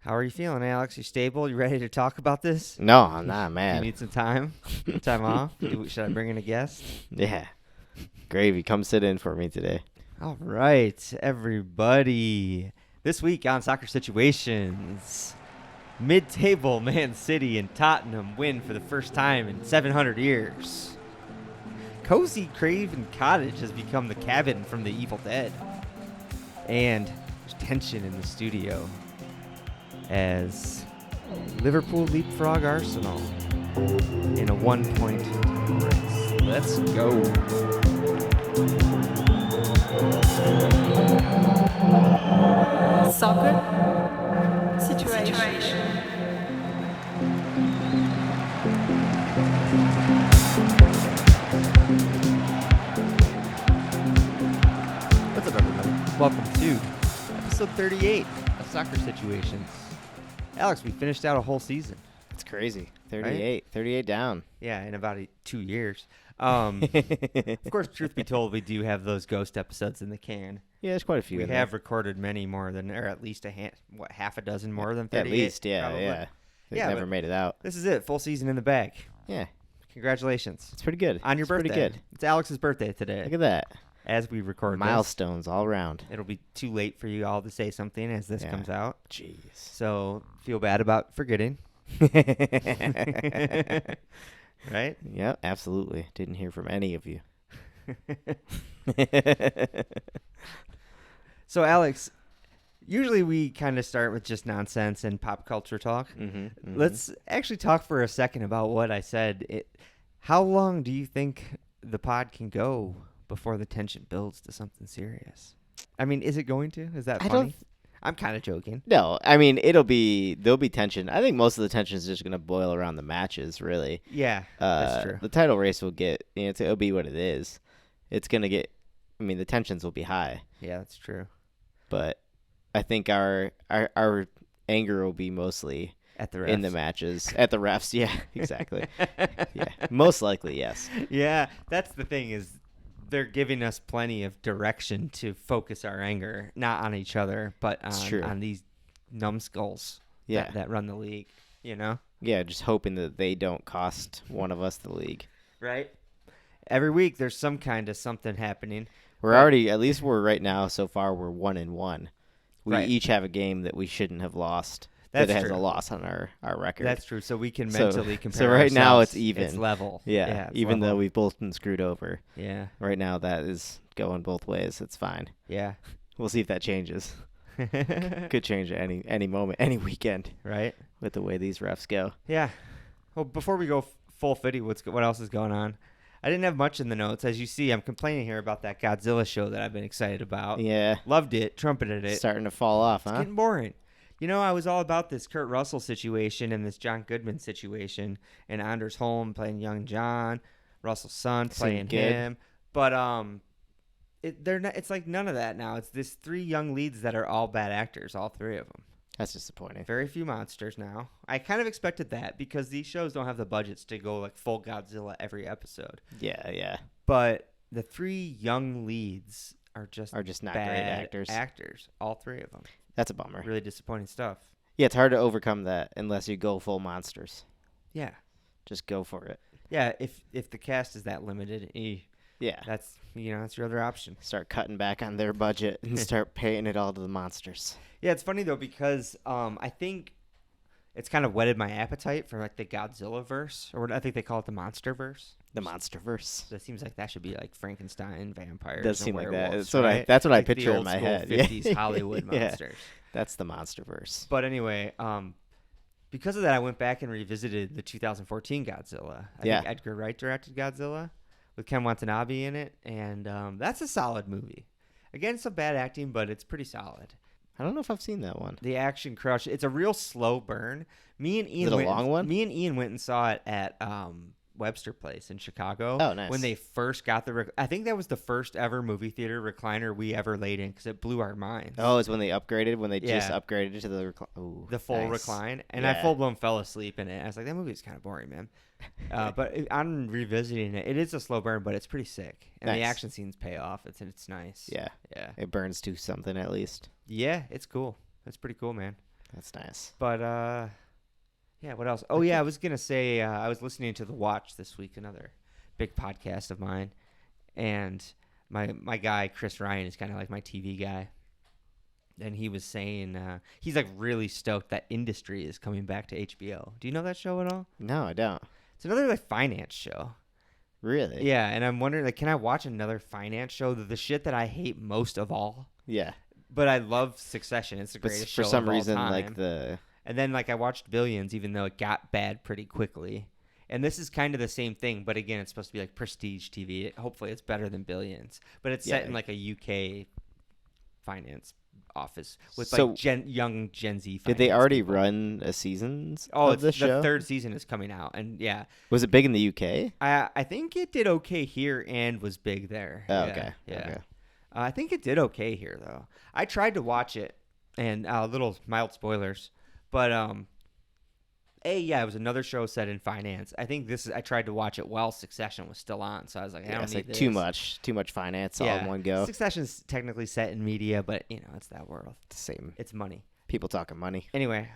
How are you feeling, Alex? You stable? You ready to talk about this? No, I'm not You mad. need some time? Time off? Should I bring in a guest? Yeah. Gravy, come sit in for me today. All right, everybody. This week on Soccer Situations, mid-table Man City and Tottenham win for the first time in 700 years. Cozy Craven Cottage has become the cabin from the Evil Dead. And there's tension in the studio as Liverpool leapfrog Arsenal in a 1-point race. Let's go. Soccer Situation. What's up, everybody? Welcome to episode 38 of Soccer Situations. Alex, we finished out a whole season. It's crazy. 38. 38 down. Yeah, in about 2 years. Of course, truth be told, we do have those ghost episodes in the can. Yeah, there's quite a few. We in have there. recorded many more than, or at least half a dozen more than 38. At least, yeah, probably. yeah. They Yeah, never but made it out. This is it. Full season in the bag. Yeah, Congratulations. it's pretty good. On your It's birthday. Pretty good. It's Alex's birthday today. Look at that. As we record this. Milestones all around. It'll be too late for you all to say something as this Yeah. comes out. Jeez. So feel bad about forgetting. Right? Yeah, absolutely. Didn't hear from any of you. So, Alex, usually we kind of start with just nonsense and pop culture talk. Mm-hmm. Let's actually talk for a second about what I said. How long do you think the pod can go before the tension builds to something serious? I mean, is it going to? Is that I funny? don't I'm kind of joking. No, I mean, there'll be tension. I think most of the tension is just going to boil around the matches, really. Yeah, that's true. The title race will get, it'll be what it is. It's going to get, the tensions will be high, Yeah, that's true. but I think our anger will be mostly At the refs. in the matches, at the refs. Yeah, exactly. Yeah, most likely, yes. Yeah, that's the thing is they're giving us plenty of direction to focus our anger, not on each other, but true. on these numbskulls Yeah. that run the league, you know? Yeah, just hoping that they don't cost one of us the league. Right? Every week there's some kind of something happening. We're already, at least we're right now, so far, we're 1-1. We Right. each have a game that we shouldn't have lost. That's that has true. a loss on our record. That's true. So we can So- mentally compare so right now ourselves. it's even. It's level. Yeah, it's even though level. we've both been screwed over. Yeah. Right now, that is going both ways. It's fine. Yeah. We'll see if that changes. Could change at any moment, any weekend, Right? with the way these refs go. Yeah. Well, before we go full fitty, what else is going on? I didn't have much in the notes. As you see, I'm complaining here about that Godzilla show that I've been excited about. Yeah, Loved it, trumpeted it. starting to fall off, It's huh? getting boring. You know, I was all about this Kurt Russell situation and this John Goodman situation, and Anders Holm playing young John, Russell's son playing Seemed good. him. But they're not. It's like none of that now. It's this 3 young leads that are all bad actors, all 3 of them. That's disappointing. Very few monsters now. I kind of expected that because these shows don't have the budgets to go like full Godzilla every episode. Yeah. But the 3 young leads are just not bad great actors. actors, all 3 of them. That's a bummer. Really disappointing stuff. Yeah, it's hard to overcome that unless you go full monsters. Yeah. Just go for it. Yeah, if the cast is that limited, Yeah. that's that's your other option. Start cutting back on their budget and start paying it all to the monsters. Yeah, it's funny though because I think it's kind of whetted my appetite for like the Godzilla verse, or what I think they call it the monster verse. The Monsterverse. So it seems like that should be like Frankenstein, vampires. Does and seem like that. werewolves, That's what right? I picture the in old my school head. 50s Yeah. Hollywood Yeah. monsters. That's the Monsterverse. But anyway, because of that, I went back and revisited the 2014 Godzilla. I Yeah. think Edgar Wright directed Godzilla with Ken Watanabe in it, and that's a solid movie. Again, some bad acting, but it's pretty solid. I don't know if I've seen that one. The action crush. It's a real slow burn. Me and Ian Is it a went, long one? Me and Ian went and saw it at Webster Place in Chicago. Oh, nice. When they first got I think that was the first ever movie theater recliner we ever laid in because it blew our minds. Oh, it's when they upgraded, when they just Yeah. upgraded to the The full nice. recline, and I Yeah. full blown fell asleep in it. I was like, that movie is kind of boring, man. But on revisiting it, it is a slow burn, but it's pretty sick, and the Nice. action scenes pay off. It's nice. Yeah, yeah, it burns to something at least. yeah. It's cool. It's pretty cool, man. That's nice. But yeah, what else? Oh yeah, I was gonna say I was listening to The Watch this week, another big podcast of mine, and my guy Chris Ryan is kind of like my TV guy, and he was saying he's like really stoked that Industry is coming back to HBO. Do you know that show at all? No, I don't. It's another like finance show. Really? Yeah, and I'm wondering like, can I watch another finance show? The shit that I hate most of all. Yeah. But I love Succession. It's the But greatest for show some of all reason, time. like the And then like I watched Billions, even though it got bad pretty quickly. And this is kind of the same thing, but again, it's supposed to be like prestige TV. Hopefully, it's better than Billions. But it's set in like a UK finance office with So, like young Gen Z. did they finance already people. run a seasons Oh, of this show? the third season is coming out, and yeah, Was it big in the UK? I think it did okay here and was big there. Oh, Yeah, okay. Yeah. Okay. I think it did okay here though. I tried to watch it, and little mild spoilers, but it was another show set in finance. I think I tried to watch it while Succession was still on, so I was like, I Yeah, don't it's need like this. too much finance all in one go. Succession's technically set in media, but it's that world. It's the same. It's money. People talking money. Anyway,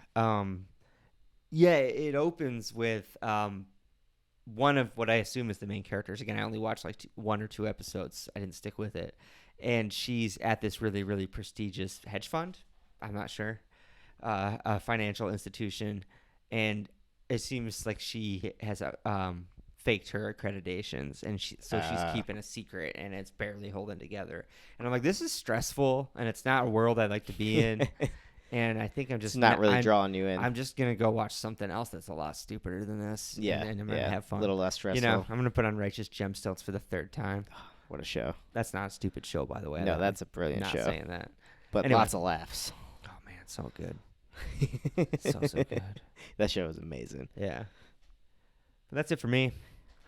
it opens with one of what I assume is the main characters. Again, I only watched like one or two episodes. I didn't stick with it. And she's at this really, really prestigious hedge fund. I'm not sure. A financial institution. And it seems like she has faked her accreditations. And she's keeping a secret, and it's barely holding together. And I'm like, this is stressful, and it's not a world I'd like to be in. And I think I'm just It's not really drawing you in. I'm just gonna go watch something else that's a lot stupider than this. Yeah, and I'm gonna have fun. A little less stressful. I'm gonna put on Righteous Gemstones for the third time. What a show! That's not a stupid show, by the way. No, that's a brilliant not show. saying that, but anyway. lots of laughs. Oh man, so good, so good. That show is amazing. Yeah, but that's it for me.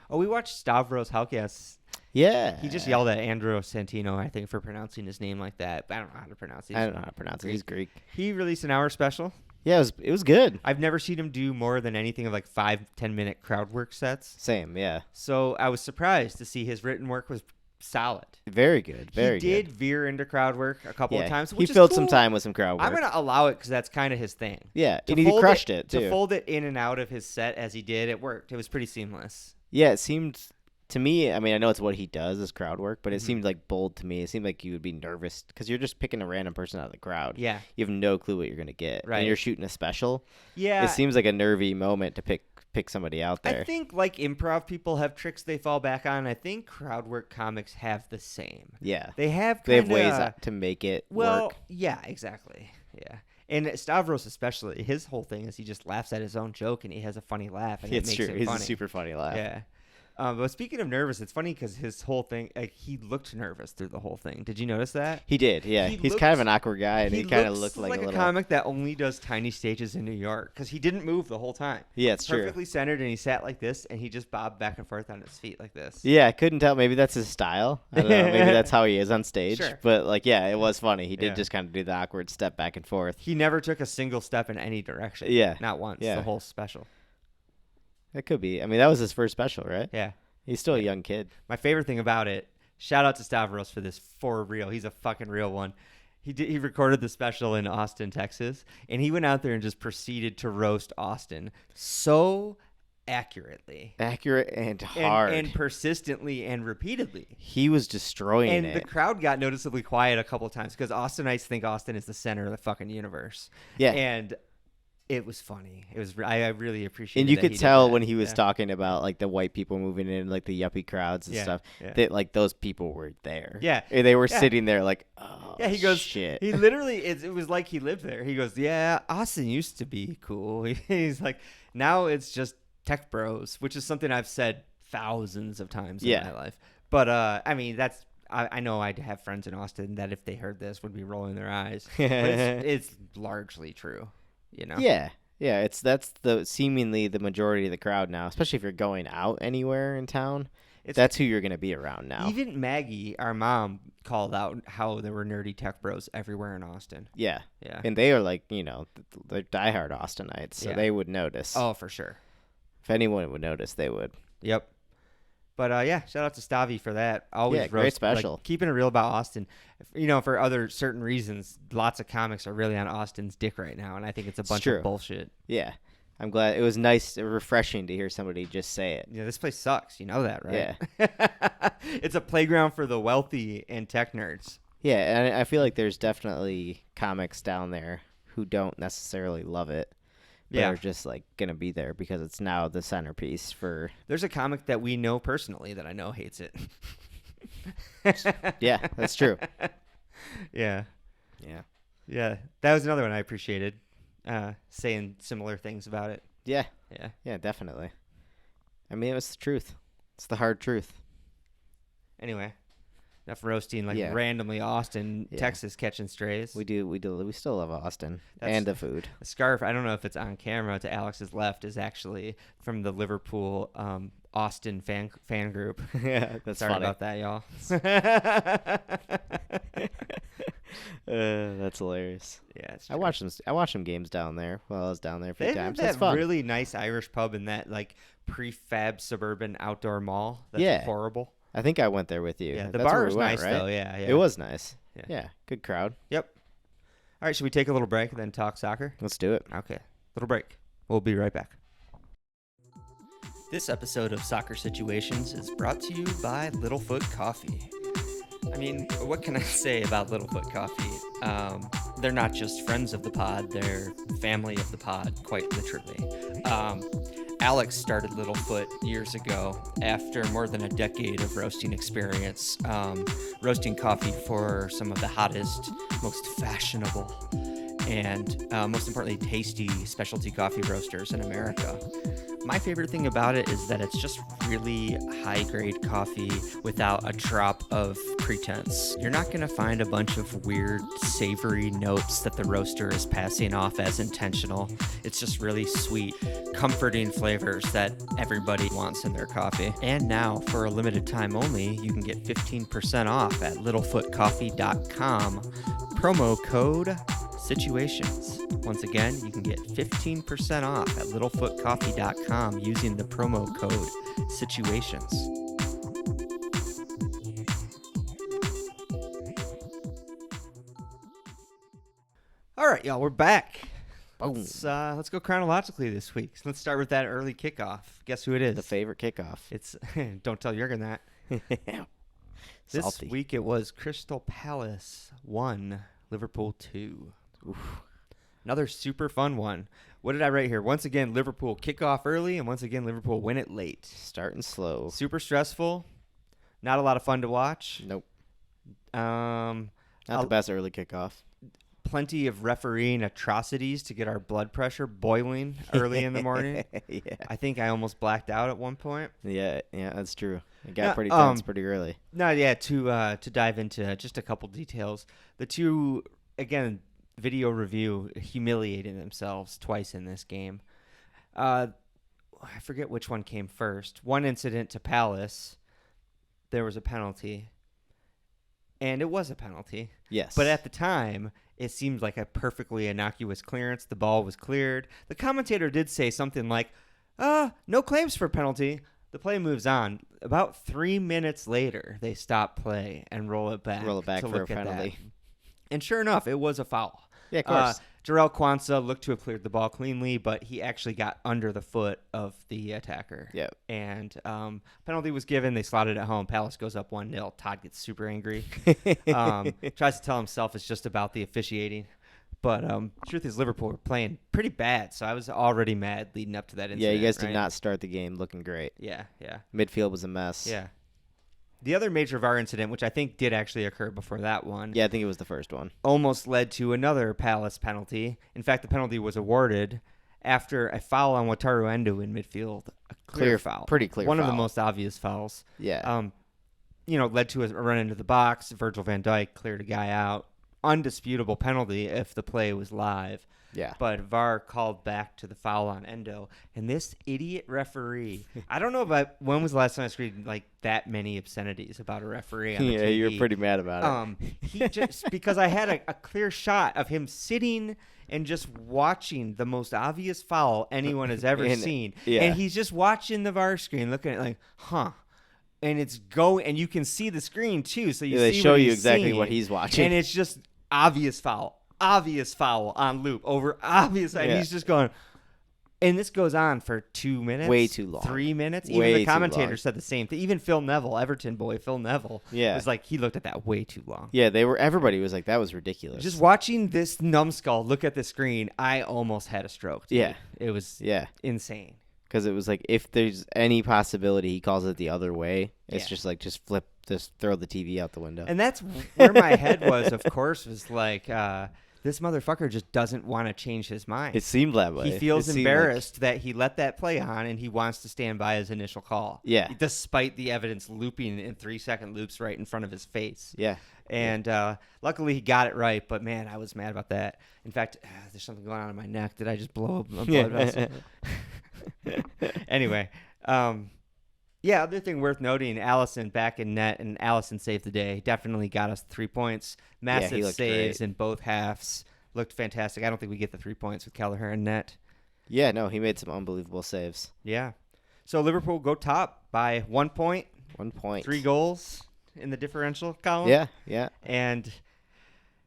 Oh, we watched Stavros Halkias. Yeah, He just yelled at Andrew Santino, I think, for pronouncing his name like that. But I don't know how to pronounce it. I don't know how to pronounce it. He's Greek. He released an hour special. Yeah, it was good. I've never seen him do more than anything of like 5-10 minute crowd work sets. Same, yeah. So I was surprised to see his written work was solid. Very good. Very He did good. veer into crowd work a couple of times. He Which is filled cool. some time with some crowd work. I'm gonna allow it because that's kind of his thing. Yeah, To and he fold crushed it too. To fold it in and out of his set as he did, it worked. It was pretty seamless. Yeah, it seemed to me. I mean, I know it's what he does is crowd work, but it Mhm. seemed like bold to me. It seemed like you would be nervous because you're just picking a random person out of the crowd. Yeah. You have no clue what you're gonna get. Right. And you're shooting a special. Yeah. It seems like a nervy moment to pick somebody out there. I think like improv people have tricks they fall back on. I think crowd work comics have the same. Yeah. They have They have kinda- ways to make it Well, work. yeah, exactly. Yeah. And Stavros especially, his whole thing is he just laughs at his own joke and he has a funny laugh and it It's makes true. it He's funny. a super funny laugh. Yeah. But speaking of nervous, it's funny because his whole thing, like, he looked nervous through the whole thing. Did you notice that? He did, yeah. He He's kind of looks- an awkward guy, and he kind of looked like a little. comic that only does tiny stages in New York because he didn't move the whole time. Yeah, it's true. Perfectly centered, and he sat like this, and he just bobbed back and forth on his feet like this. Yeah, I couldn't tell. Maybe that's his style. I don't know. Maybe that's how he is on stage. Sure. But like, yeah, it was funny. He did Yeah. just kind of do the awkward step back and forth. He never took a single step in any direction. Yeah. Not once. Yeah. The whole special. It could be. I mean, that was his first special, right? Yeah. He's still a young kid. My favorite thing about it, shout out to Stavros for this for real. He's a fucking real one. He recorded the special in Austin, Texas, and he went out there and just proceeded to roast Austin so accurately. Accurate and hard. And persistently and repeatedly. He was destroying And it. the crowd got noticeably quiet a couple of times because Austinites think Austin is the center of the fucking universe. Yeah. And it was funny. It was. I really appreciated. And you that could he did tell that. when he was Yeah. talking about like the white people moving in, like the yuppie crowds and Yeah, stuff, yeah. that like those people were there. Yeah. And they were Yeah. sitting there like, oh, Yeah, he goes. shit. He literally. It was like he lived there. He goes, yeah, Austin used to be cool. He's like, now it's just tech bros, which is something I've said thousands of times in my life. But I mean, that's. I know I'd have friends in Austin that if they heard this would be rolling their eyes. But it's largely true, you know. Yeah. Yeah, that's the seemingly the majority of the crowd now, especially if you're going out anywhere in town. That's who you're going to be around now. Even Maggie, our mom, called out how there were nerdy tech bros everywhere in Austin. Yeah. Yeah. And they are like, they're diehard Austinites, so Yeah. they would notice. Oh, for sure. If anyone would notice, they would. Yep. But yeah, shout out to Stavi for that. Always Yeah, great special. Like, keeping it real about Austin. For other certain reasons, lots of comics are really on Austin's dick right now, and I think it's a bunch of bullshit. Yeah. I'm glad. It was nice, refreshing to hear somebody just say it. Yeah, this place sucks. You know that, right? Yeah. It's a playground for the wealthy and tech nerds. Yeah, and I feel like there's definitely comics down there who don't necessarily love it, but are just like gonna be there because it's now the centerpiece for. There's a comic that we know personally that I know hates it. Yeah, that's true. Yeah. Yeah. Yeah, that was another one I appreciated, saying similar things about it. Yeah. Yeah. Yeah, definitely. I mean, it was the truth. It's the hard truth. Anyway, enough roasting Yeah. randomly Austin, Yeah. Texas catching strays. We still love Austin That's- and the food. The scarf, I don't know if it's on camera, to Alex's left is actually from the Liverpool Austin fan group. Yeah, that's Sorry funny. about that, y'all. That's hilarious. Yeah, it's I watched some games down there while I was down there a few They times. have That's that fun. really nice Irish pub in that like prefab suburban outdoor mall. That's Yeah. horrible. I think I went there with you. Yeah, the That's bar where was we went, nice right? though. Yeah, yeah. It was nice. Yeah. Yeah, good crowd. Yep. All right, should we take a little break and then talk soccer? Let's do it. Okay, little break. We'll be right back. This episode of Soccer Situations is brought to you by Littlefoot Coffee. I mean, what can I say about Littlefoot Coffee? They're not just friends of the pod, they're family of the pod, quite literally. Alex started Littlefoot years ago after more than a decade of roasting experience, roasting coffee for some of the hottest, most fashionable, and most importantly, tasty specialty coffee roasters in America. My favorite thing about it is that it's just really high-grade coffee without a drop of pretense. You're not going to find a bunch of weird, savory notes that the roaster is passing off as intentional. It's just really sweet, comforting flavors that everybody wants in their coffee. And now, for a limited time only, you can get 15% off at littlefootcoffee.com. Promo code Situations. Once again, you can get 15% off at littlefootcoffee.com using the promo code Situations. All right, y'all, we're back. Boom. Let's go chronologically this week. So let's start with that early kickoff. Guess who it is? The favorite kickoff. It's don't tell Jurgen that. This Salty. week it was Crystal Palace 1, Liverpool 2. Oof. Another super fun one. What did I write here? Once again, Liverpool kick off early, and once again, Liverpool win it late. Starting slow. Super stressful. Not a lot of fun to watch. Nope. Not Not the best early kickoff. Plenty of refereeing atrocities to get our blood pressure boiling early in the morning. Yeah. I think I almost blacked out at one point. Yeah, that's true. It got No, pretty tense pretty early. No, yeah, to dive into just a couple details. The two, again, video review humiliating themselves twice in this game. I forget which one came first. One incident to Palace, there was a penalty, and it was a penalty. Yes. But at the time, it seemed like a perfectly innocuous clearance. The ball was cleared. The commentator did say something like, no claims for penalty. The play moves on. About 3 minutes later, they stop play and roll it back. Roll it back to for a look at penalty. that. And sure enough, it was a foul. Yeah, of course. Jarrell Kwanzaa looked to have cleared the ball cleanly, but he actually got under the foot of the attacker. Yep. And penalty was given. They slotted it home. Palace goes up 1-0. Todd gets super angry. Tries to tell himself it's just about the officiating. But truth is, Liverpool were playing pretty bad, so I was already mad leading up to that incident. Yeah, you guys right? did not start the game looking great. Yeah. Midfield was a mess. Yeah. The other major VAR incident, which I think did actually occur before that one, Yeah, I think it was the first one. almost led to another Palace penalty. In fact, the penalty was awarded after a foul on Wataru Endo in midfield. A clear foul. Pretty clear One of foul. the most obvious fouls. Yeah. Led to a run into the box. Virgil van Dijk cleared a guy out. Undisputable penalty if the play was live. Yeah. But VAR called back to the foul on Endo. And this idiot referee, I don't know about when was the last time I screamed like that many obscenities about a referee on the Yeah, TV. you were pretty mad about it. He just because I had a clear shot of him sitting and just watching the most obvious foul anyone has ever seen. yeah. And he's just watching the VAR screen looking at it like, and it's going, and you can see the screen too, so they see show what you he's exactly seeing, what he's watching, and it's just obvious foul on loop over obvious, and he's just going. And this goes on for 2 minutes. Way too long. 3 minutes. Way Even the too commentator long. said the same thing. Even Phil Neville, Everton boy Phil Neville, was like, he looked at that way too long. Yeah, everybody was like, that was ridiculous. Just watching this numbskull look at the screen, I almost had a stroke. Dude. Yeah. It was insane. Because it was like, if there's any possibility he calls it the other way, it's just like, just throw the TV out the window. And that's where my head was, of course, was like, this motherfucker just doesn't want to change his mind. It seemed that way. He feels embarrassed that he let that play on, and he wants to stand by his initial call. Yeah. Despite the evidence looping in 3-second loops right in front of his face. Yeah. And luckily he got it right, but man, I was mad about that. In fact, there's something going on in my neck. Did I just blow up a blood vessel? Anyway, other thing worth noting, Allison back in net, and Allison saved the day. Definitely got us 3 points. Massive saves in both halves. Looked fantastic. I don't think we get the 3 points with Kelleher in net. Yeah, no, he made some unbelievable saves. Yeah. So Liverpool go top by 1 point. 1 point. 3 goals in the differential column. Yeah. And,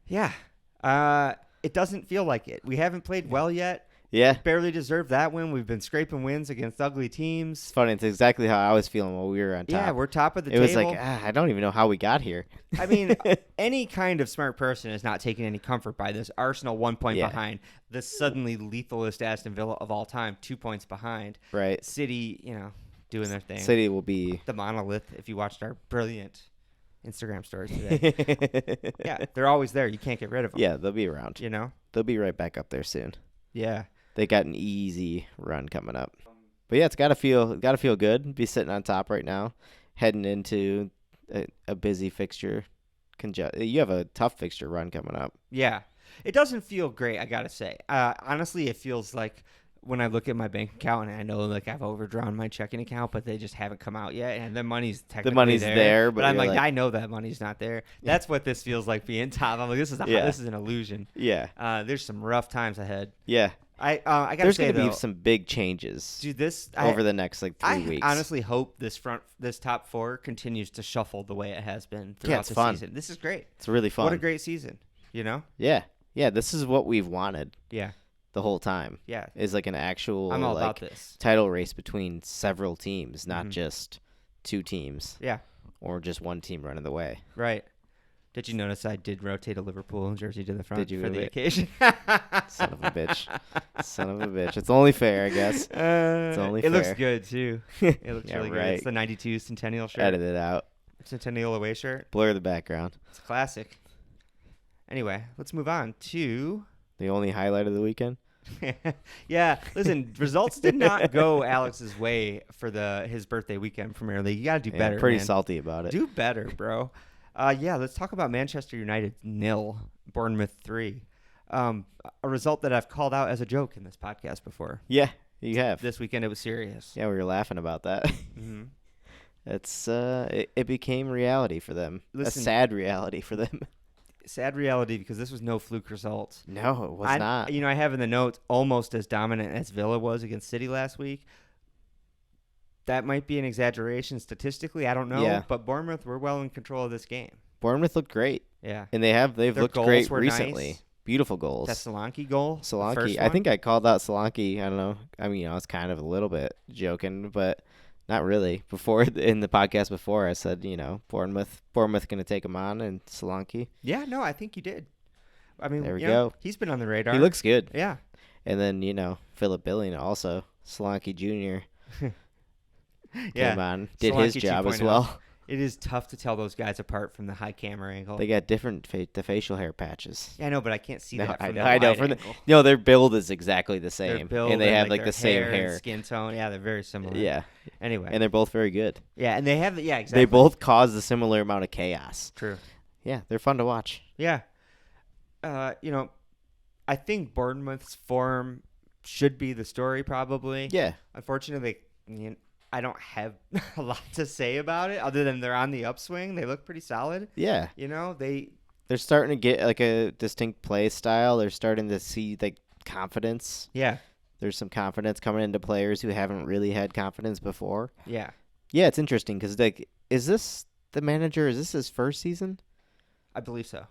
it doesn't feel like it. We haven't played well yet. Yeah. Barely deserved that win. We've been scraping wins against ugly teams. It's funny. It's exactly how I was feeling while we were on top. Yeah, we're top of the table. It was like, I don't even know how we got here. I mean, any kind of smart person is not taking any comfort by this. Arsenal 1 point behind. The suddenly lethalist Aston Villa of all time, 2 points behind. Right. City, doing their thing. City will be the monolith, if you watched our brilliant Instagram stories today. Yeah, they're always there. You can't get rid of them. Yeah, they'll be around. They'll be right back up there soon. Yeah. They got an easy run coming up. But yeah, it's gotta feel good. Be sitting on top right now, heading into a busy fixture. You have a tough fixture run coming up. Yeah, it doesn't feel great, I gotta say. Honestly, it feels like when I look at my bank account, and I know like I've overdrawn my checking account, but they just haven't come out yet, and the money's technically there, but I'm like, I know that money's not there. That's what this feels like being top. I'm like, this is an illusion. Yeah. There's some rough times ahead. Yeah. I gotta There's say, gonna be some big changes. Dude, over the next 3 weeks. I honestly hope this top 4 continues to shuffle the way it has been throughout the season. This is great. It's really fun. What a great season. Yeah. This is what we've wanted. Yeah. The whole time. Yeah. Is like an actual I'm all about this title race between several teams, not just 2 teams. Yeah. Or just one team running the way. Right. Did you notice I did rotate a Liverpool jersey to the front for really? the occasion? Son of a bitch. Son of a bitch. It's only fair, I guess. It's only fair. It looks good, too. It looks really good. Right. It's the 92 Centennial shirt. Edit it out. Centennial away shirt. Blur the background. It's classic. Anyway, let's move on to... The only highlight of the weekend? Yeah, listen, results did not go Alex's way for his birthday weekend Premier League. You got to do better, pretty man. salty about it. Do better, bro. Let's talk about Manchester United 0, Bournemouth 3. A result that I've called out as a joke in this podcast before. Yeah, you have. This weekend it was serious. Yeah, we were laughing about that. Mm-hmm. It's it became reality for them. Listen, a sad reality for them. Sad reality because this was no fluke result. No, it was not. I have in the notes almost as dominant as Villa was against City last week. That might be an exaggeration statistically. I don't know. Yeah. But Bournemouth were well in control of this game. Bournemouth looked great. Yeah. And they've looked great recently. Nice. Beautiful goals. That Solanke goal. Solanke. I think I called out Solanke. I don't know. I mean, I was kind of a little bit joking, but not really. Before in the podcast before, I said, Bournemouth going to take him on, and Solanke. Yeah, no, I think you did. I mean, there we go. He's been on the radar. He looks good. Yeah. And then Philip Billing also, Solanke Jr. Yeah. Came on, did Solanke his job 2.0. as well. It is tough to tell those guys apart from the high camera angle. They got different the facial hair patches. Yeah, I know, but I can't see that from the I know. wide From angle. Their build is exactly the same. Their build and they have their the same hair. And skin tone. Yeah, they're very similar. Yeah. Anyway. And they're both very good. Yeah, and they have exactly. They both cause a similar amount of chaos. True. Yeah, they're fun to watch. Yeah. I think Bournemouth's form should be the story probably. Yeah. Unfortunately, I don't have a lot to say about it other than they're on the upswing. They look pretty solid. Yeah. They're starting to get like a distinct play style. They're starting to see like confidence. Yeah. There's some confidence coming into players who haven't really had confidence before. Yeah. Yeah, it's interesting because is this the manager? Is this his first season? I believe so.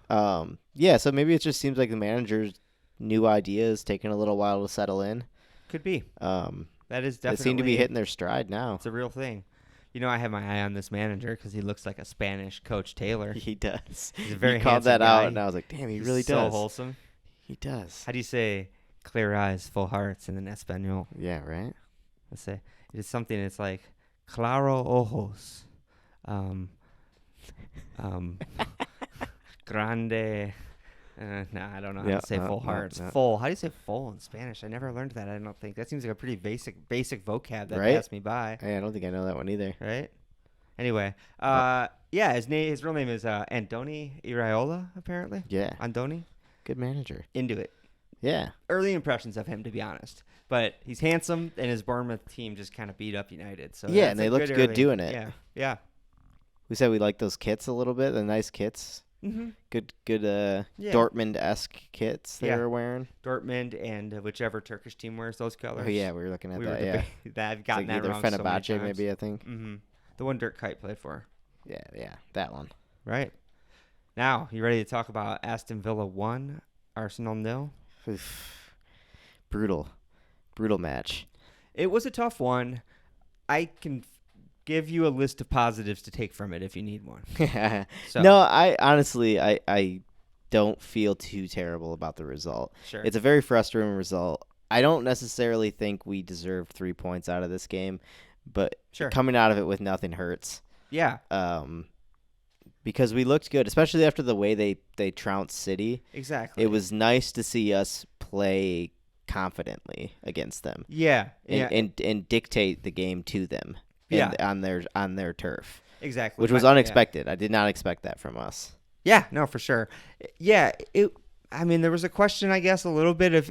Yeah. So maybe it just seems like the manager's new ideas taking a little while to settle in. Could be. That is definitely. They seem to be hitting their stride now. It's a real thing. I have my eye on this manager because he looks like a Spanish Coach Taylor. He does. He's a very he called handsome that guy. out, and I was like, damn, he really He's does. so wholesome. He does. How do you say clear eyes, full hearts in Espanol? Yeah, right? Let's say it is something. It's like claro ojos, grande. I don't know how to say full hearts. No. Full. How do you say full in Spanish? I never learned that. I don't think that seems like a pretty basic vocab that Right? passed me by. Hey, I don't think I know that one either. Right. Anyway, his real name is Andoni Iraola, apparently. Yeah. Andoni. Good manager. Into it. Yeah. Early impressions of him, to be honest. But he's handsome, and his Bournemouth team just kind of beat up United. So Yeah, and they looked good doing it. Yeah. We said we like those kits a little bit, the nice kits. Mm-hmm. Good Dortmund-esque kits they were wearing. Dortmund and whichever Turkish team wears those colors. Oh, yeah, we were looking at that, yeah. I've gotten like that wrong so many Fenerbahce, times. maybe, I think. Mm-hmm. The one Dirk Kuyt played for. Yeah, that one. Right. Now, you ready to talk about Aston Villa 1, Arsenal 0? Brutal match. It was a tough one. I can give you a list of positives to take from it if you need one. So. No, I honestly, I don't feel too terrible about the result. Sure. It's a very frustrating result. I don't necessarily think we deserve 3 points out of this game, but coming out of it with nothing hurts. Yeah. Because we looked good, especially after the way they trounced City. Exactly. It was nice to see us play confidently against them. Yeah. And dictate the game to them. Yeah. On their turf. Exactly. Which was unexpected. I did not expect that from us. Yeah, no, for sure. Yeah, there was a question, I guess, a little bit if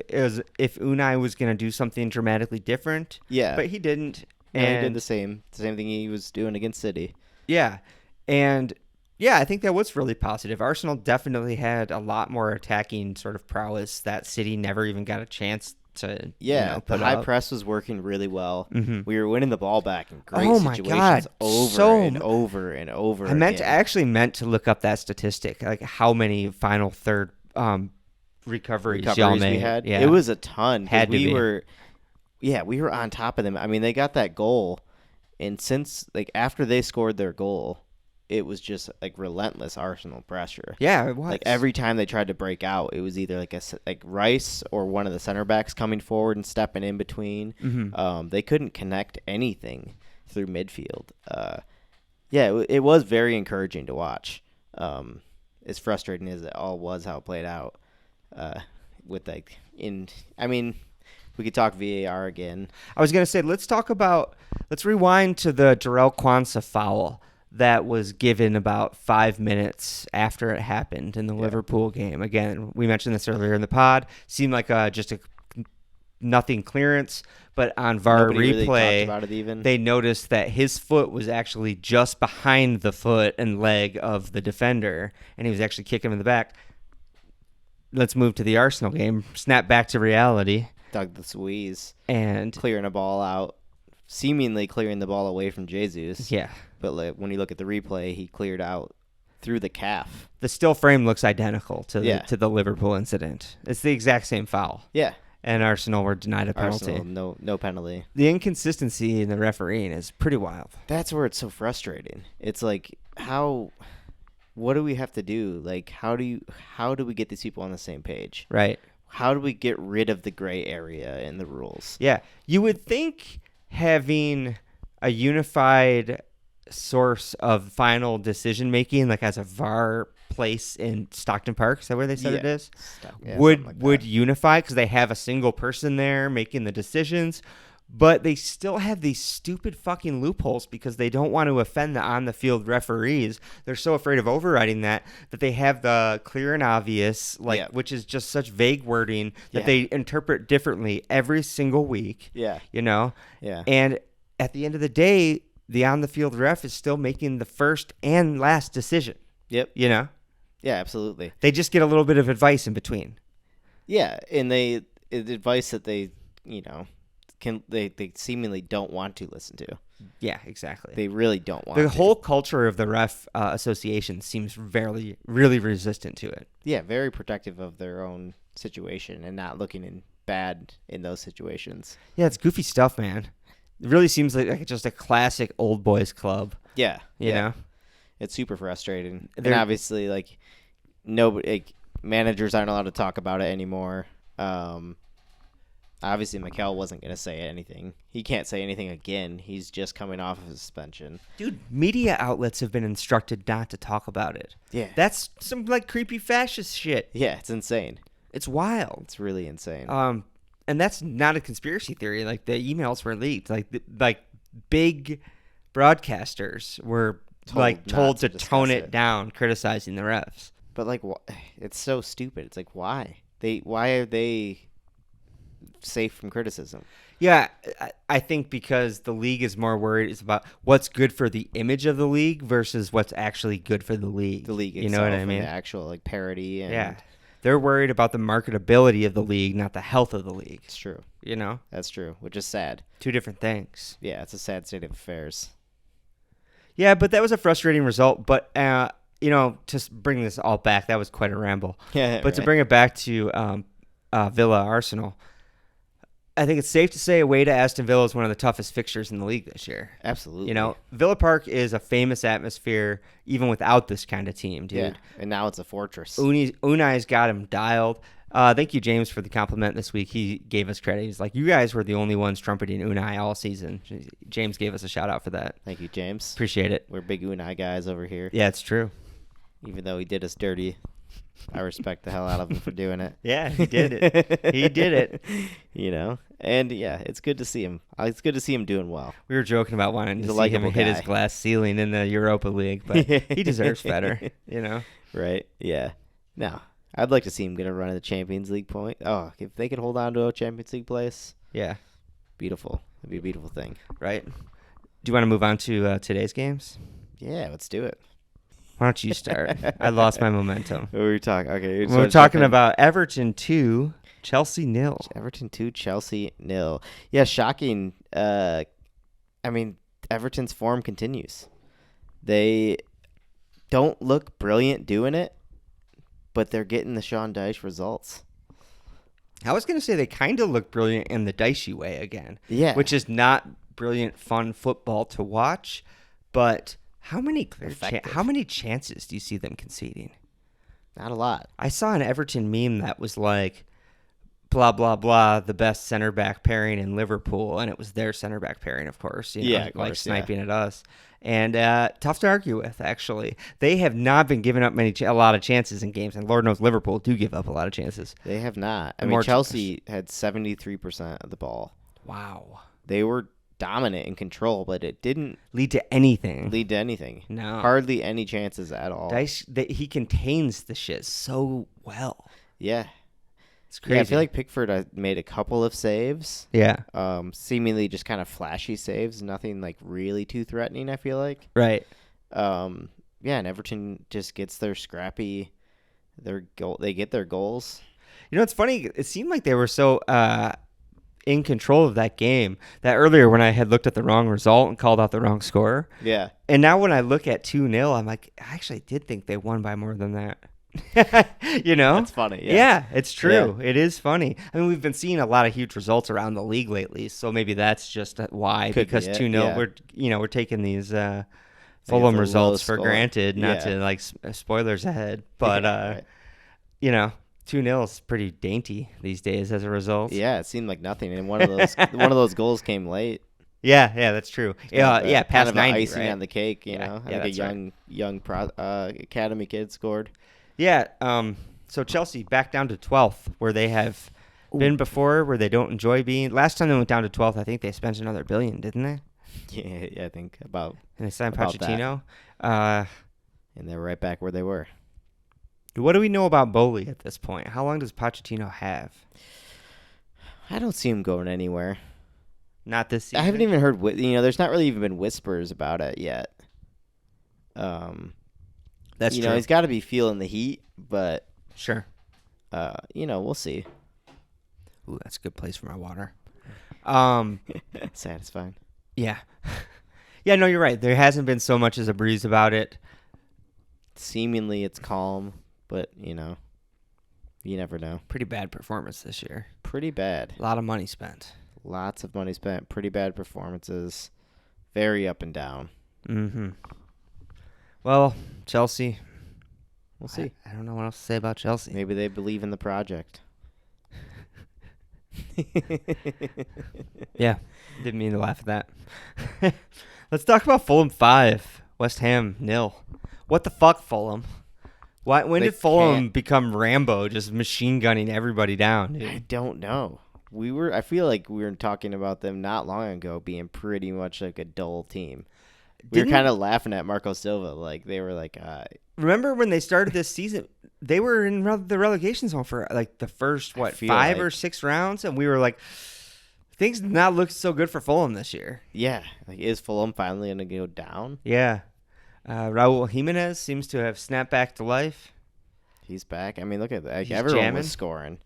Unai was going to do something dramatically different. Yeah. But he didn't. And And he did the same thing he was doing against City. Yeah. And yeah, I think that was really positive. Arsenal definitely had a lot more attacking sort of prowess that City never even got a chance to the high up. press was working really well. Mm-hmm. We were winning the ball back in great situations God. over and over I actually meant to look up that statistic, like how many final third recoveries y'all made. We had. Yeah. It was a ton. We were on top of them. I mean, they got that goal, and since after they scored their goal, it was just relentless Arsenal pressure. Yeah, it was. Every time they tried to break out, it was either Rice or one of the center backs coming forward and stepping in between. Mm-hmm. They couldn't connect anything through midfield. It was very encouraging to watch. As frustrating as it all was, how it played out. We could talk VAR again. I was gonna say let's rewind to the Jarrell Quansah foul that was given about 5 minutes after it happened in the Liverpool game. Again, we mentioned this earlier in the pod. Seemed like just a nothing clearance, but on VAR Nobody replay, really talked about it even. they noticed that his foot was actually just behind the foot and leg of the defender, and he was actually kicking him in the back. Let's move to the Arsenal game. Snap back to reality. Doug the Suisse. And clearing a ball out, seemingly clearing the ball away from Jesus. Yeah. But when you look at the replay, he cleared out through the calf. The still frame looks identical to the Liverpool incident. It's the exact same foul. Yeah. And Arsenal were denied a penalty. Arsenal, no penalty. The inconsistency in the refereeing is pretty wild. That's where it's so frustrating. It's what do we have to do? How do we get these people on the same page? Right. How do we get rid of the gray area in the rules? Yeah. You would think having a unified source of final decision making, as a VAR place in Stockton Park, is that where they said it is? Would unify because they have a single person there making the decisions, but they still have these stupid fucking loopholes because they don't want to offend the on the field referees. They're so afraid of overriding that they have the clear and obvious, which is just such vague wording that they interpret differently every single week. Yeah. Yeah. And at the end of the day, the on-the-field ref is still making the first and last decision. Yep. Yeah, absolutely. They just get a little bit of advice in between. Yeah, and the advice that they, they seemingly don't want to listen to. Yeah, exactly. They really don't want The to. whole culture of the ref association seems really resistant to it. Yeah, very protective of their own situation and not looking in bad in those situations. Yeah, it's goofy stuff, man. It really seems like just a classic old boys club. Yeah, You know? it's super frustrating. And They're- obviously, like nobody, managers aren't allowed to talk about it anymore. Obviously, Mikel wasn't going to say anything. He can't say anything again. He's just coming off of a suspension. Dude, media outlets have been instructed not to talk about it. Yeah. That's some like creepy fascist shit. Yeah, it's insane. It's wild. It's really insane. And that's not a conspiracy theory. Like the emails were leaked. Like big broadcasters were told to tone it down, criticizing the refs. But like, it's so stupid. It's like, why are they safe from criticism? Yeah, I think because the league is more worried about what's good for the image of the league versus what's actually good for the league. The league you itself, know what I and mean? the actual like parody. And Yeah, they're worried about the marketability of the league, not the health of the league. it's true. You know, That's true, which is sad. two different things. Yeah, it's a sad state of affairs. Yeah, but that was a frustrating result. But to bring this all back, that was quite a ramble. Yeah, But to bring it back to Villa Arsenal, I think it's safe to say away to Aston Villa is one of the toughest fixtures in the league this year. Absolutely. You know, Villa Park is a famous atmosphere even without this kind of team, dude. Yeah, and now it's a fortress. Unai's got him dialed. Thank you, James, for the compliment this week. He gave us credit. He's like, you guys were the only ones trumpeting Unai all season. James gave us a shout out for that. Thank you, James. Appreciate it. We're big Unai guys over here. Yeah, it's true. Even though he did us dirty, I respect the hell out of him for doing it. Yeah, he did it. He did it. You know, and yeah, it's good to see him. It's good to see him doing well. We were joking about wanting He's to a see him likable hit his guy. glass ceiling in the Europa League, but he deserves better, you know? Right? Yeah. No, I'd like to see him get a run at the Champions League point. Oh, if they could hold on to a Champions League place, Yeah, beautiful. It'd be a beautiful thing. right? Do you want to move on to today's games? Yeah, let's do it. Why don't you start? I lost my momentum. What were we talking? Okay, We're talking about Everton 2, Chelsea 0. Everton 2, Chelsea 0. Yeah, shocking. I mean, Everton's form continues. They don't look brilliant doing it, but they're getting the Sean Dyche results. I was going to say they kind of look brilliant in the dicey way again. Yeah. Which is not brilliant, fun football to watch, but how many chances do you see them conceding? Not a lot. I saw an Everton meme that was like, blah, blah, blah, the best center back pairing in Liverpool, and it was their center back pairing, of course. You know, Yeah, of like course, sniping at us. And tough to argue with, actually. They have not been giving up a lot of chances in games, and Lord knows Liverpool do give up a lot of chances. They have not. I And mean, more Chelsea had 73% of the ball. Wow. They were dominant in control, but it didn't Lead to anything. lead to anything. No. Hardly any chances at all. Dice, he contains the shit so well. Yeah. It's crazy. Yeah, I feel like Pickford made a couple of saves. Yeah. Seemingly just kind of flashy saves, nothing like really too threatening, I feel like. Right. Yeah, and Everton just gets their scrappy they get their goals. You know, it's funny. It seemed like they were so in control of that game that earlier when I had looked at the wrong result and called out the wrong score. Yeah. And now when I look at 2-0, I'm like, I actually did think they won by more than that. You know? That's funny. Yeah. Yeah, it's true. Yeah. It is funny. I mean, we've been seeing a lot of huge results around the league lately, so maybe that's just why. Could because be it, 2-0, yeah. we're taking these Like Fulham it's a results low for score. granted, not Yeah. to like spoilers ahead, but Right. you know, 2-0 is pretty dainty these days as a result. Yeah, it seemed like nothing, and one of those goals came late. Yeah, that's true. Kind of Past an 90, icing right? on the cake, you Yeah, know. yeah, I think that's right. young academy kid scored. Yeah. So Chelsea back down to 12th, where they have been before, where they don't enjoy being. Last time they went down to 12th, I think they spent another $1 billion, didn't they? Yeah, I think about. And they signed About that. Pochettino. And they're right back where they were. What do we know about Bowley at this point? How long does Pochettino have? I don't see him going anywhere. Not this season. I haven't even heard. There's not really even been whispers about it yet. That's you true. know, he's got to be feeling the heat, but Sure. we'll see. Ooh, that's a good place for my water. Satisfying. Yeah. Yeah, no, you're right. There hasn't been so much as a breeze about it. Seemingly it's calm, but, you never know. Pretty bad performance this year. Pretty bad. A lot of money spent. Lots of money spent. Pretty bad performances. Very up and down. Mm-hmm. Well, Chelsea. We'll see. I don't know what else to say about Chelsea. Maybe they believe in the project. Yeah, didn't mean to laugh at that. Let's talk about Fulham 5, West Ham 0. What the fuck, Fulham? When They did Fulham can't- become Rambo, just machine gunning everybody down, I dude? don't know. I feel like we were talking about them not long ago being pretty much like a dull team. We were Didn't- kind of laughing at Marco Silva. Like, they were like, Remember when they started this season? They were in the relegation zone for like the first, I feel 5 or like- 6 rounds? And we were like, things did not look so good for Fulham this year. yeah, like, is Fulham finally going to go down? Yeah. Raul Jimenez seems to have snapped back to life. He's back. I mean, look at that. Like, He's everyone jamming. was scoring.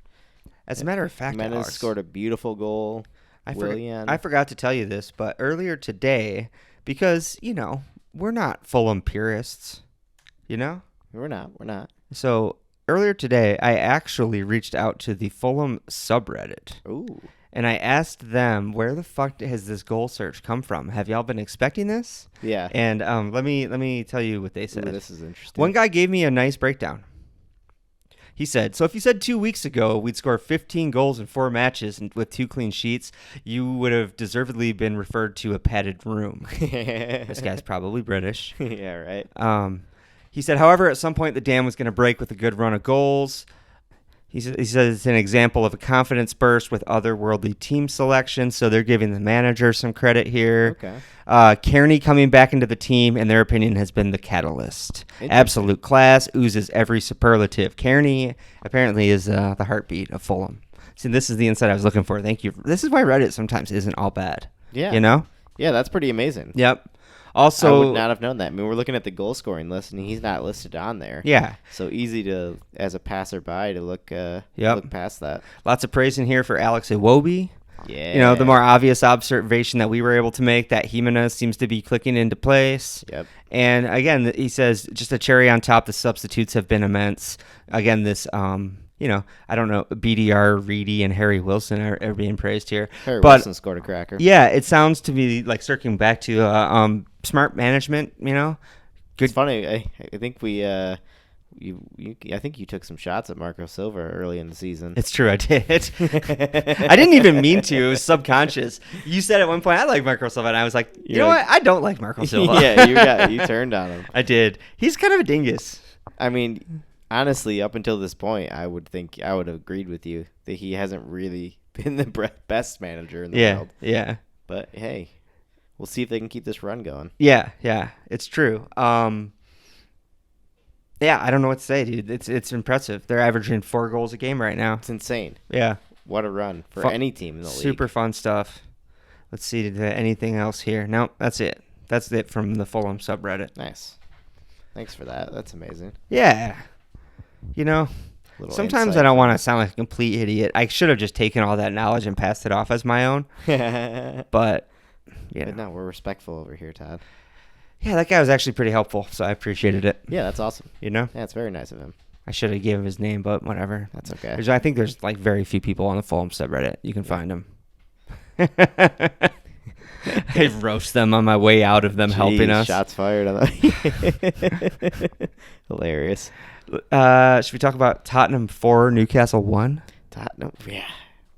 As a matter of fact, Jimenez Alex, scored a beautiful goal. I Willian. forgot to tell you this, but earlier today, because, we're not Fulham purists, We're not. So earlier today, I actually reached out to the Fulham subreddit, Ooh. and I asked them, where the fuck has this goal search come from? Have y'all been expecting this? Yeah. And let me tell you what they said. Ooh, this is interesting. One guy gave me a nice breakdown. He said, so if you said 2 weeks ago we'd score 15 goals in 4 matches with 2 clean sheets, you would have deservedly been referred to a padded room. This guy's probably British. Yeah, right. He said, however, at some point the dam was going to break with a good run of goals. He says it's an example of a confidence burst with otherworldly team selection, so they're giving the manager some credit here. Okay. Kearney coming back into the team, in their opinion, has been the catalyst. Absolute class, oozes every superlative. Kearney apparently is the heartbeat of Fulham. See, this is the insight I was looking for. Thank you. This is why Reddit sometimes isn't all bad. Yeah. Yeah, that's pretty amazing. Yep. I Also, would not have known that. I mean, we're looking at the goal scoring list, and he's not listed on there. yeah, So easy to, as a passerby, to look Yep. look past that. lots of praise in here for Alex Iwobi. Yeah. The more obvious observation that we were able to make, that Jimenez seems to be clicking into place. Yep. And again, he says, just a cherry on top, the substitutes have been immense. Again, this, I don't know, BDR, Reedy, and Harry Wilson are being praised here. Harry But Wilson scored a cracker. yeah, it sounds to me like circling back to smart management, Good. It's funny. I think I think you took some shots at Marco Silva early in the season. It's true, I did. I didn't even mean to. It was subconscious. You said at one point, I like Marco Silva, and I was like, you know what? I don't like Marco Silva. Yeah, you turned on him. I did. He's kind of a dingus. I mean, honestly, up until this point, I would have agreed with you that he hasn't really been the best manager in the world. Yeah. But hey, we'll see if they can keep this run going. Yeah, it's true. Yeah, I don't know what to say, dude. It's impressive. They're averaging 4 goals a game right now. It's insane. Yeah, What a run for any team in the league. super fun stuff. Let's see, anything else here? No, that's it. That's it from the Fulham subreddit. Nice. Thanks for that. That's amazing. Yeah. Little Sometimes insight I don't from- want to sound like a complete idiot. I should have just taken all that knowledge and passed it off as my own. But, But no, we're respectful over here, Todd. yeah, that guy was actually pretty helpful, so I appreciated it. Yeah, that's awesome. Yeah, Yeah, it's very nice of him. I should have given his name, but whatever. That's okay. I think there's like very few people on the Fulham subreddit. You can find them. I roast them on my way out of them helping Jeez, us. Shots fired on that. Hilarious. Should we talk about Tottenham 4, Newcastle 1? Tottenham. Yeah.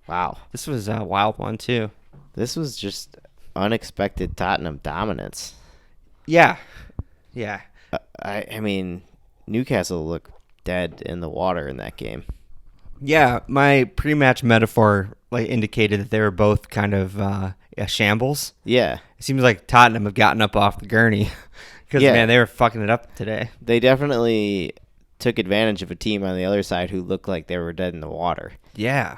Wow. This was a wild one, too. This was just unexpected Tottenham dominance. Yeah. Yeah. I mean, Newcastle looked dead in the water in that game. Yeah, my pre-match metaphor indicated that they were both kind of a shambles. Yeah. It seems like Tottenham have gotten up off the gurney because, Yeah. man, they were fucking it up today. They definitely took advantage of a team on the other side who looked like they were dead in the water. Yeah.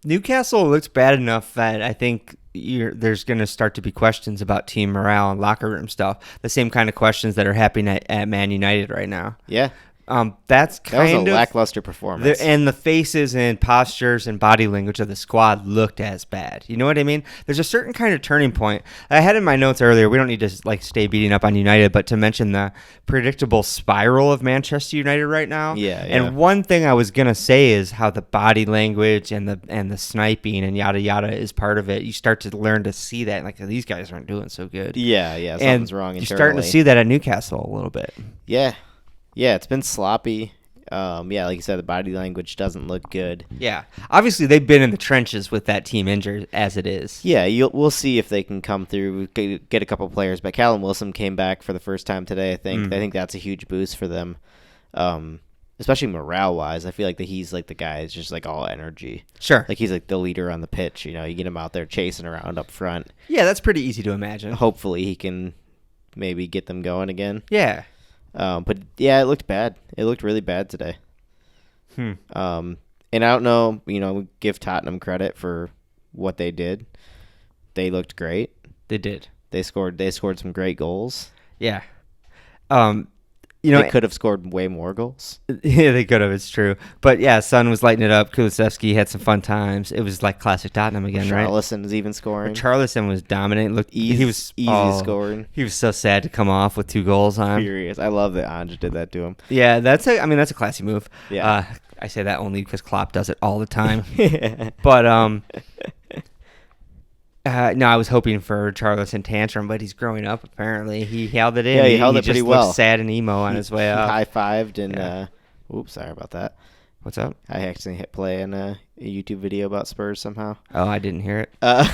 Newcastle looks bad enough that I think there's going to start to be questions about team morale and locker room stuff. The same kind of questions that are happening at Man United right now. Yeah. That's That was kind a of lackluster performance. and the faces and postures and body language of the squad looked as bad. You know what I mean? There's a certain kind of turning point. I had in my notes earlier. We don't need to like stay beating up on United, but to mention the predictable spiral of Manchester United right now. Yeah, And yeah. one thing I was gonna say is how the body language and the sniping and yada yada is part of it. You start to learn to see that like these guys aren't doing so good. Yeah, And something's wrong you're internally. starting to see that at Newcastle a little bit. Yeah, it's been sloppy. Like you said, the body language doesn't look good. Yeah, obviously they've been in the trenches with that team injured as it is. Yeah, we'll see if they can come through, get a couple players. But Callum Wilson came back for the first time today. I think that's a huge boost for them, especially morale wise. I feel like that he's like the guy is just like all energy. Sure. Like he's like the leader on the pitch. You get him out there chasing around up front. Yeah, that's pretty easy to imagine. Hopefully he can maybe get them going again. Yeah. But yeah, it looked bad. It looked really bad today. And I don't know, we give Tottenham credit for what they did. They looked great. They did. They scored some great goals. Yeah. They could have scored way more goals. Yeah, they could have. It's true. But yeah, Son was lighting it up. Kulusevski had some fun times. It was like classic Tottenham again, right? Richarlison was even scoring. Richarlison was dominant. Looked he was easy scoring. He was so sad to come off with 2 goals on him. Furious. I love that Ange did that to him. Yeah, that's a classy move. Yeah. I say that only because Klopp does it all the time. But no, I was hoping for Richarlison tantrum, but he's growing up. Apparently, he held it in. Yeah, he held it pretty just well. Looked sad and emo on his way up. He high-fived and Yeah. oops, sorry about that. What's up? I actually hit play on a YouTube video about Spurs somehow. Oh, I didn't hear it.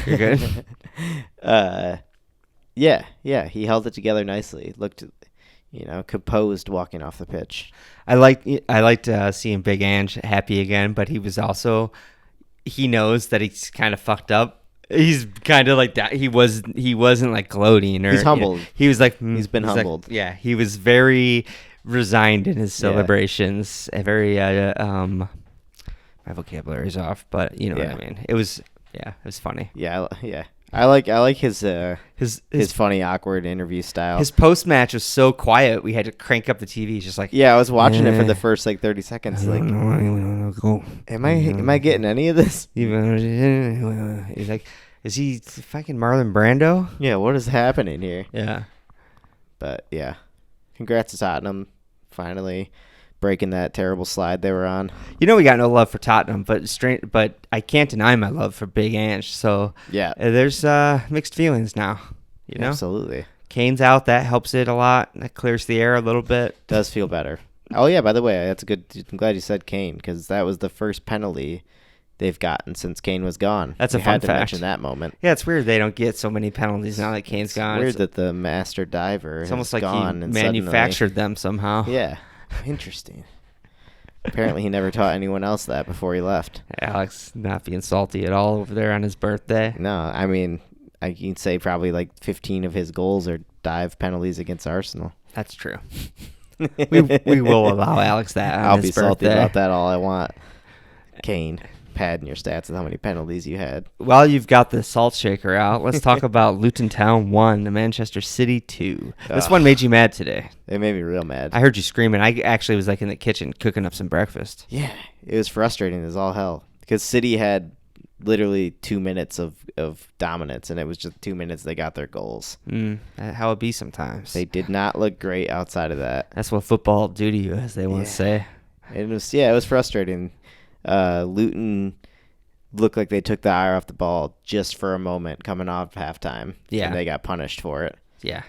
You're good. Yeah, he held it together nicely. Looked, composed walking off the pitch. I liked seeing Big Ange happy again, but he knows that he's kind of fucked up. He's kind of like that. He wasn't like gloating or He's humbled. He was like He's been humbled. Yeah, he was very resigned in his celebrations. A very my vocabulary's off, but you know what I mean. It was funny. Yeah. I like his funny, awkward interview style. His post match was so quiet. We had to crank up the TV. He's just like, yeah, I was watching it for the first 30 seconds. Like, am I getting any of this? He's like, is he fucking Marlon Brando? Yeah, what is happening here? Yeah. But yeah, congrats to Tottenham finally breaking that terrible slide they were on. We got no love for Tottenham, but I can't deny my love for Big Ange. So yeah, there's mixed feelings now. Absolutely. Kane's out, that helps it a lot. That clears the air a little bit. Does feel better. Oh yeah, by the way, that's good. I'm glad you said Kane because that was the first penalty they've gotten since Kane was gone. That's a we fun had to fact. mention that moment. Yeah, it's weird they don't get so many penalties now that Kane's gone. Weird that the master diver it's has almost like gone he and manufactured them somehow. Yeah, interesting. Apparently, he never taught anyone else that before he left. Alex not being salty at all over there on his birthday. No, I mean, I can say probably like 15 of his goals are dive penalties against Arsenal. That's true. we will allow Alex that on I'll his be salty birthday. about that all I want. Kane, padding your stats with how many penalties you had. While you've got the salt shaker out, let's talk about Luton Town 1, the Manchester City 2. This one made you mad today. It made me real mad. I heard you screaming. I actually was like in the kitchen cooking up some breakfast. Yeah, it was frustrating as all hell because City had literally 2 minutes of dominance, and it was just 2 minutes they got their goals. How it be sometimes. They did not look great outside of that. That's what football do to you, as they once say. It was frustrating. Luton looked like they took the eye off the ball just for a moment coming off halftime. Yeah. And they got punished for it. Yeah.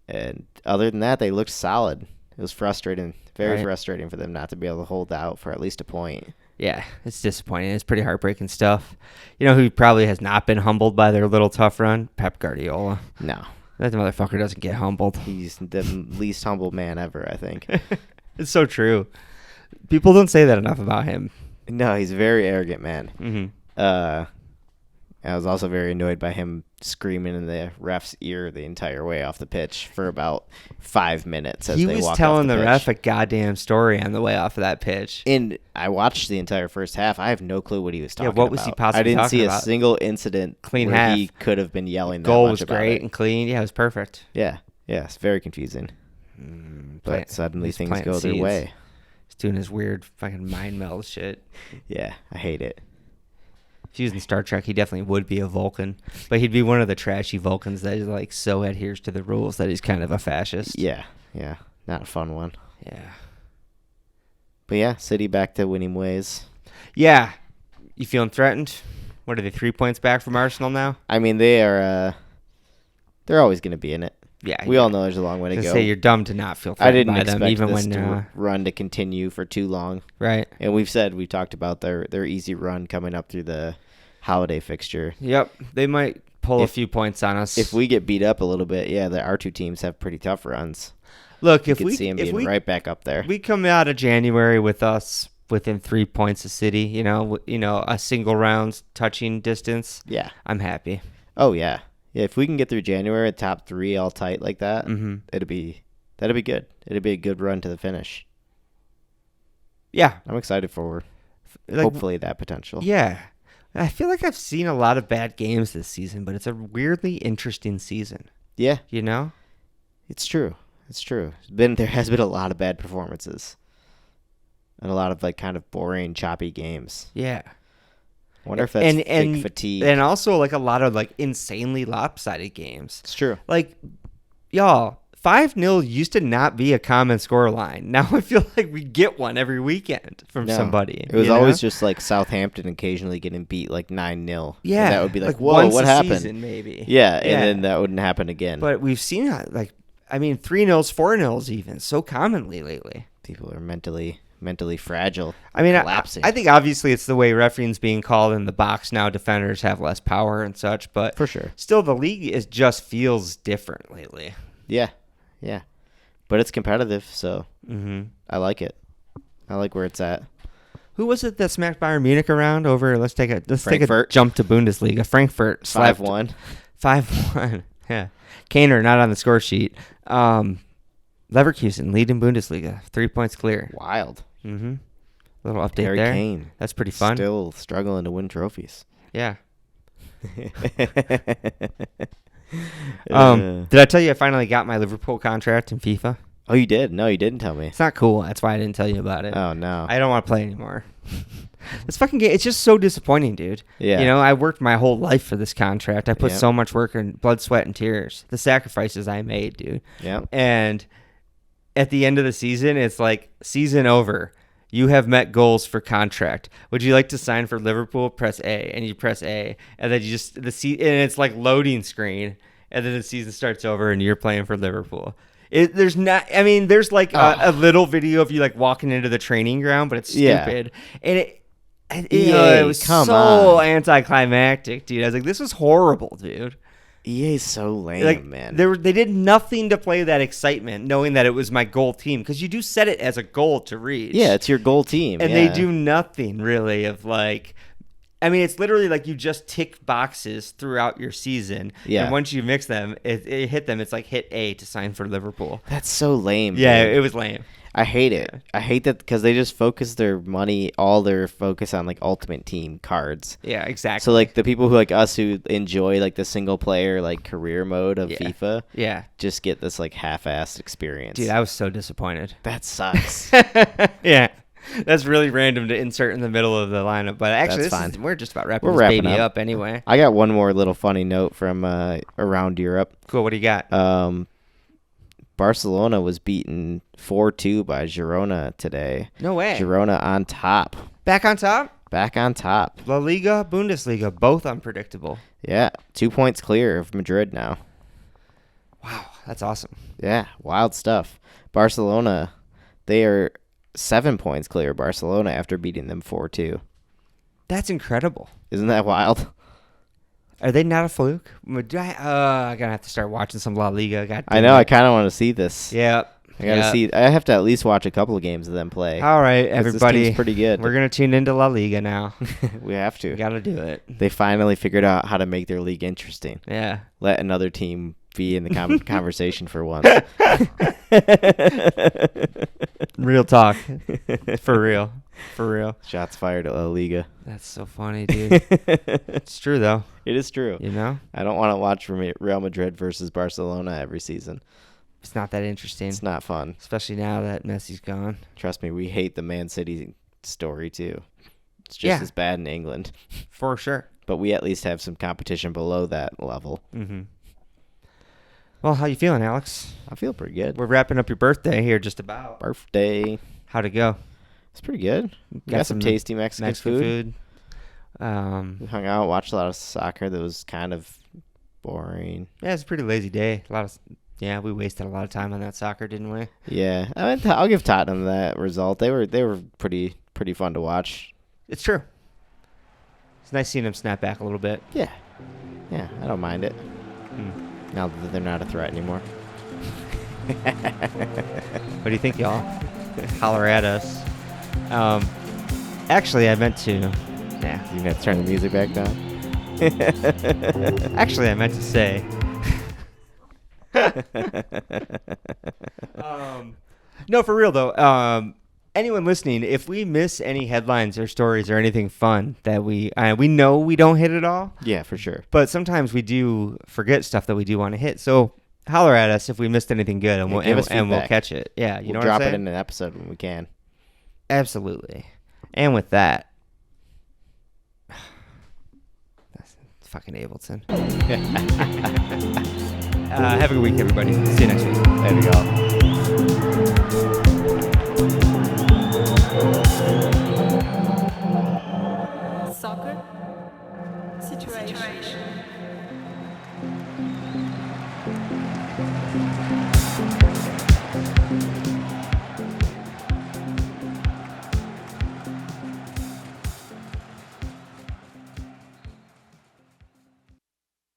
And other than that, they looked solid. It was frustrating, very Right. frustrating for them not to be able to hold out for at least a point. Yeah, it's disappointing. It's pretty heartbreaking stuff. You know who probably has not been humbled by their little tough run? Pep Guardiola. No. That motherfucker doesn't get humbled. He's the least humble man ever, I think. It's so true. People don't say that enough about him. No, he's a very arrogant man. Mm-hmm. I was also very annoyed by him screaming in the ref's ear the entire way off the pitch for about 5 minutes as He they was walked telling off the pitch. ref a goddamn story on the way off of that pitch. And I watched the entire first half. I have no clue what he was talking about. what was he possibly I didn't talking see a about? single incident Clean where half. he could have been yelling that Goal much was about great it. and clean. Yeah, it was perfect. Yeah, it's very confusing. But suddenly he's things planting go their seeds. way. doing his weird fucking mind meld shit. Yeah, I hate it. If he was in Star Trek, he definitely would be a Vulcan, but he'd be one of the trashy Vulcans that is like so adheres to the rules that he's kind of a fascist. Yeah, not a fun one. Yeah. But yeah, City back to winning ways. Yeah. You feeling threatened? What are they, 3 points back from Arsenal now? I mean, they're always going to be in it. Yeah. We all know there's a long way to go. Say you're dumb to not feel I threatened didn't by expect them, even this when run to continue for too long. right. And we talked about their easy run coming up through the holiday fixture. Yep. They might pull a few points on us. If we get beat up a little bit, our two teams have pretty tough runs. Look, You if could we see them if being we right back up there. we come out of January with us within 3 points of City, you know, a single round touching distance, Yeah. I'm happy. Oh yeah. Yeah. If we can get through January, top 3 all tight like that, Mm-hmm. that'd be good. It'd be a good run to the finish. Yeah. I'm excited for Like, hopefully that potential. yeah. I feel like I've seen a lot of bad games this season, but it's a weirdly interesting season, Yeah. you know? It's true. There has been a lot of bad performances. And a lot of like kind of boring, choppy games. Yeah. I wonder if that's big fatigue. And also like a lot of like insanely lopsided games. It's true. Like, y'all, 5-0 used to not be a common score line. Now I feel like we get one every weekend from somebody. It was you know? always just like Southampton occasionally getting beat like 9-0. Yeah. And that would be like, whoa, once what a happened? season, maybe. Yeah, and then that wouldn't happen again. But we've seen 3-0s, 4-0s even so commonly lately. People are mentally fragile. I mean, collapsing. I think obviously it's the way refereeing's being called in the box now. Defenders have less power and such, but For sure. still the league just feels different lately. Yeah. But it's competitive, so Mm-hmm. I like it. I like where it's at. Who was it that smacked Bayern Munich around over? Let's take a Frankfurt. jump to Bundesliga. Frankfurt slapped 5-1. 5-1. Yeah, Kaner not on the score sheet. Leverkusen lead in Bundesliga, 3 points clear. Wild. Mm-hmm. Little update Harry there. Kane. That's pretty fun. Still struggling to win trophies. Yeah. Did I tell you I finally got my Liverpool contract in FIFA? Oh, you did? No, you didn't tell me. It's not cool. That's why I didn't tell you about it. Oh, no. I don't want to play anymore. This fucking game, it's just so disappointing, dude. Yeah. You know, I worked my whole life for this contract. I put Yep. so much work and blood, sweat, and tears. The sacrifices I made, dude. Yeah. And at the end of the season, it's like, season over. You have met goals for contract. Would you like to sign for Liverpool? Press A, and you press A, and then you just and it's like loading screen, and then the season starts over, and you're playing for Liverpool. There's like a little video of you like walking into the training ground, but it's stupid, and it was come so on. anticlimactic, dude. I was like, this is horrible, dude. EA's so lame, man. They did nothing to play that excitement, knowing that it was my goal team, because you do set it as a goal to reach. Yeah, it's your goal team. And yeah. they do nothing really of like, I mean, it's literally like you just tick boxes throughout your season. Yeah. And once you mix them, it hit them. It's like hit A to sign for Liverpool. That's so lame. Yeah, dude. it was lame. I hate it. I hate that because they just focus their money, all their focus on like Ultimate Team cards. Yeah, exactly. So like the people who like us who enjoy like the single player like career mode of Yeah. FIFA Yeah. just get this like half-assed experience. Dude, I was so disappointed. That sucks. Yeah. That's really random to insert in the middle of the lineup, but actually, That's fine. we're just about wrapping We're this wrapping baby up. up anyway. I got one more little funny note from around Europe. Cool. What do you got? Barcelona was beaten 4-2 by Girona today. No way. Girona on top. Back on top? Back on top. La Liga, Bundesliga, both unpredictable. Yeah, 2 points clear of Madrid now. Wow, that's awesome. Yeah, wild stuff. Barcelona, they are 7 points clear of Barcelona after beating them 4-2. That's incredible. Isn't that wild? Are they not a fluke? I'm gonna have to start watching some La Liga. God I damn know. it. I kind of want to see this. Yeah. I gotta see. I have to at least watch a couple of games of them play. All right, 'Cause this everybody. team's pretty good. We're gonna tune into La Liga now. We have to. We gotta do it. They finally figured out how to make their league interesting. Yeah. Let another team be in the conversation for once. Real talk. For real. For real. Shots fired at La Liga. That's so funny, dude. It's true though. It is true. You know. I don't want to watch Real Madrid versus Barcelona every season. It's not that interesting, It's not fun. especially now that Messi's gone. Trust me, we hate the Man City story too. It's just as bad in England. For sure. But we at least have some competition below that level. Mm-hmm. Well, how you feeling, Alex? I feel pretty good. We're wrapping up your birthday here just about. Birthday. How'd it go? It's pretty good. Got some tasty Mexican food. We hung out, watched a lot of soccer that was kind of boring. Yeah, it's a pretty lazy day. We wasted a lot of time on that soccer, didn't we? Yeah, I'll give Tottenham that result. They were pretty fun to watch. It's true. It's nice seeing them snap back a little bit. Yeah, I don't mind it. Now that they're not a threat anymore. What do you think, y'all? Holler at us. Actually, I meant to. Yeah. You have to turn the music back down. Actually, I meant to say. No, for real though. Anyone listening, if we miss any headlines or stories or anything fun that we know we don't hit it all. Yeah, for sure. But sometimes we do forget stuff that we do want to hit. So holler at us if we missed anything good, and we'll catch it. Yeah, We'll drop it in an episode when we can. Absolutely. And with that, that's fucking Ableton. Have a good week, everybody. See you next week. There we go. Soccer situation.